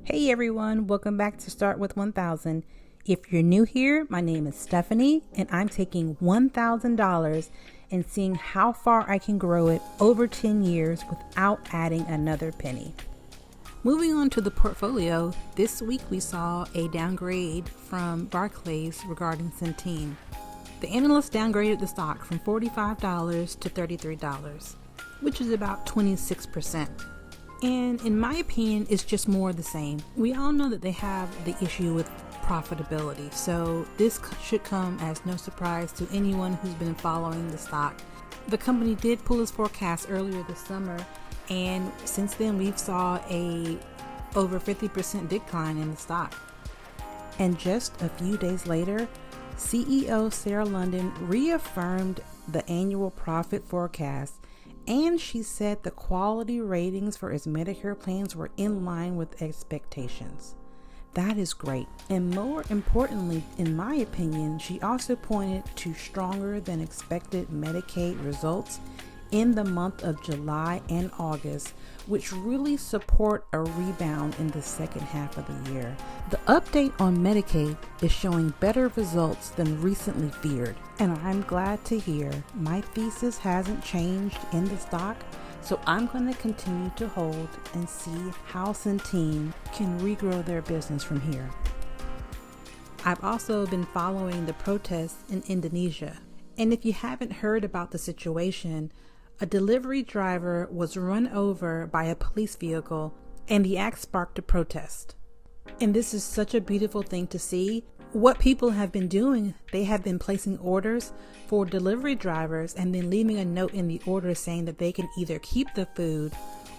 Hey everyone, welcome back to Start with 1000. If you're new here, my name is Stephanie and I'm taking $1,000 and seeing how far I can grow it over 10 years without adding another penny. Moving on to the portfolio, this week we saw a downgrade from Barclays regarding Centene. The analyst downgraded the stock from $45 to $33, which is about 26%. And in my opinion, it's just more of the same. We all know that they have the issue with profitability, so this should come as no surprise to anyone who's been following the stock. The company did pull its forecast earlier this summer, and since then we've saw a over 50% decline in the stock. And just a few days later, CEO Sarah London reaffirmed the annual profit forecast, and she said the quality ratings for its Medicare plans were in line with expectations. That is great. And more importantly, in my opinion, she also pointed to stronger than expected Medicaid results in the month of July and August, which really support a rebound in the second half of the year. The update on Medicaid is showing better results than recently feared, and I'm glad to hear my thesis hasn't changed in the stock, so I'm going to continue to hold and see how Centene can regrow their business from here. I've also been following the protests in Indonesia, and if you haven't heard about the situation, a delivery driver was run over by a police vehicle and the act sparked a protest. And this is such a beautiful thing to see. What people have been doing, they have been placing orders for delivery drivers and then leaving a note in the order saying that they can either keep the food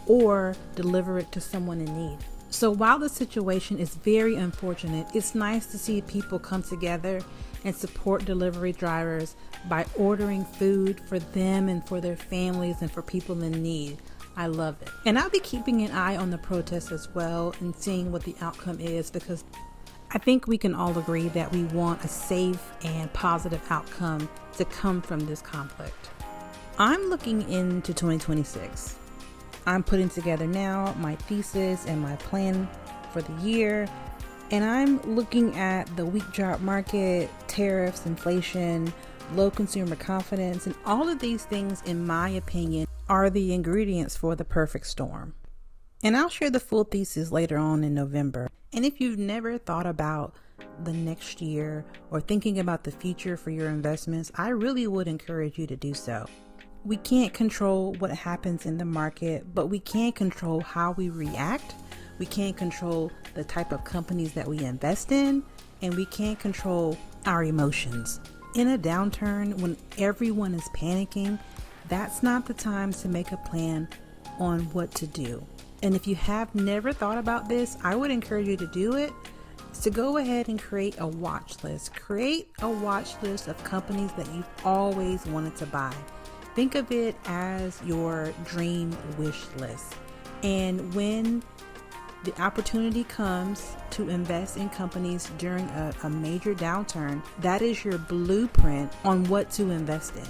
or deliver it to someone in need. So while the situation is very unfortunate, it's nice to see people come together and support delivery drivers by ordering food for them and for their families and for people in need. I love it. And I'll be keeping an eye on the protests as well and seeing what the outcome is, because I think we can all agree that we want a safe and positive outcome to come from this conflict. I'm looking into 2026. I'm putting together now my thesis and my plan for the year. And I'm looking at the weak job market, tariffs, inflation, low consumer confidence, and all of these things, in my opinion, are the ingredients for the perfect storm. And I'll share the full thesis later on in November. And if you've never thought about the next year or thinking about the future for your investments, I really would encourage you to do so. We can't control what happens in the market, but we can control how we react. We can't control the type of companies that we invest in, and we can't control our emotions. In a downturn, when everyone is panicking, that's not the time to make a plan on what to do. And if you have never thought about this, I would encourage you to do it. So go ahead and create a watch list. Create a watch list of companies that you've always wanted to buy. Think of it as your dream wish list. And when the opportunity comes to invest in companies during a major downturn, that is your blueprint on what to invest in.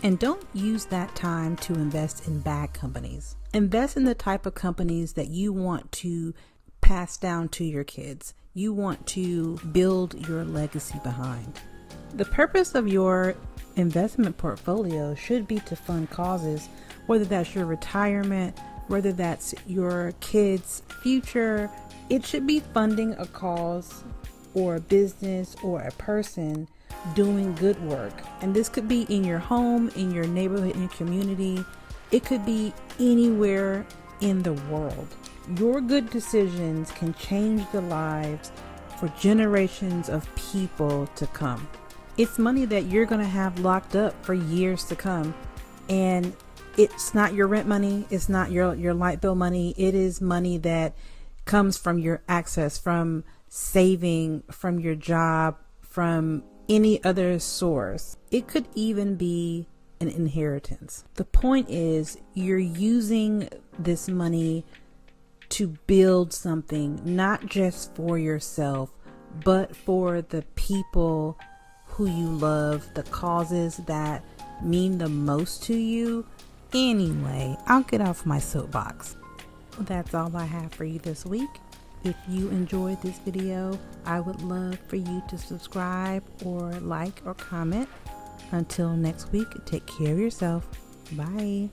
And don't use that time to invest in bad companies. Invest in the type of companies that you want to pass down to your kids. You want to build your legacy behind. The purpose of your investment portfolio should be to fund causes, whether that's your retirement, whether that's your kids' future. It should be funding a cause or a business or a person doing good work. And this could be in your home, in your neighborhood, in your community. It could be anywhere in the world. Your good decisions can change the lives for generations of people to come. It's money that you're going to have locked up for years to come. And it's not your rent money. It's not your light bill money. It is money that comes from your access, from saving, from your job, from any other source. It could even be an inheritance. The point is, you're using this money to build something, not just for yourself, but for the people who you love, the causes that mean the most to you. Anyway, I'll get off my soapbox. That's all I have for you this week. If you enjoyed this video, I would love for you to subscribe or like or comment. Until next week, take care of yourself. Bye.